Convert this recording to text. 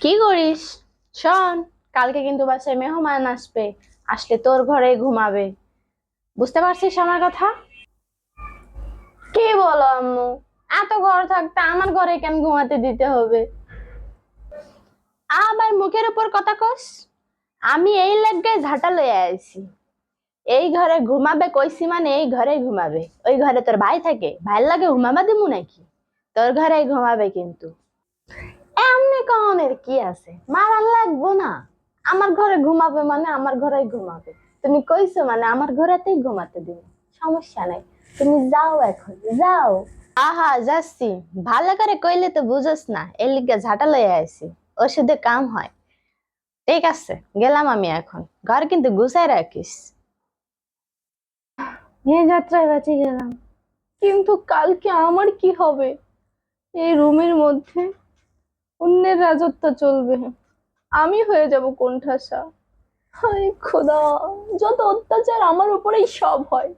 কি করিস? শোন, কালকে কিন্তু বাসায় মেহমান আসবে। আসলে তোর ঘরে ঘুমাবে। বুঝতে পারছিস আমার কথা? কি বলো আম্মু? এত ঘর থাকতে আমার ঘরে কেন ঘুমাতে দিতে হবে? আবার মুখের উপর কথা কস। আমি এই লাগায় ঝাঁটা লইয়া আইছি। এই ঘরে ঘুমাবে কইছি মানে এই ঘরে ঘুমাবে। ওই ঘরে তোর ভাই থাকে, ভাইয়ের লাগে ঘুমাবা দিমু নাকি? তোর ঘরে ঘুমাবে কিন্তু। এমনি কনের কি আছে, মারার লাগবো না। আমার ঘরে ঘুমাবে মানে আমার ঘরেই ঘুমাবে। তুমি কইছো মানে আমার ঘরেতেই ঘুমাতে দিবে। সমস্যা নাই। তুমি যাও, এখন যাও। আহা, যাচ্ছি। ভালো করে কইলে তো বুঝোস না, এর লিগে ঝাঁটা লইয়া আইছি। ওষুধে কাম হয়। ঠিক আছে, গেলাম আমি এখন। ঘর কিন্তু গুছাই রাখিস। এই যাত্রায় বাঁচি গেলাম, কিন্তু কালকে আমার কি হবে? এই রুমের মধ্যে অন্যের রাজত্ব চলবে, আমি হয়ে যাব কোণঠাসা। হায় খোদা, যত অত্যাচার আমার উপরেই সব হয়।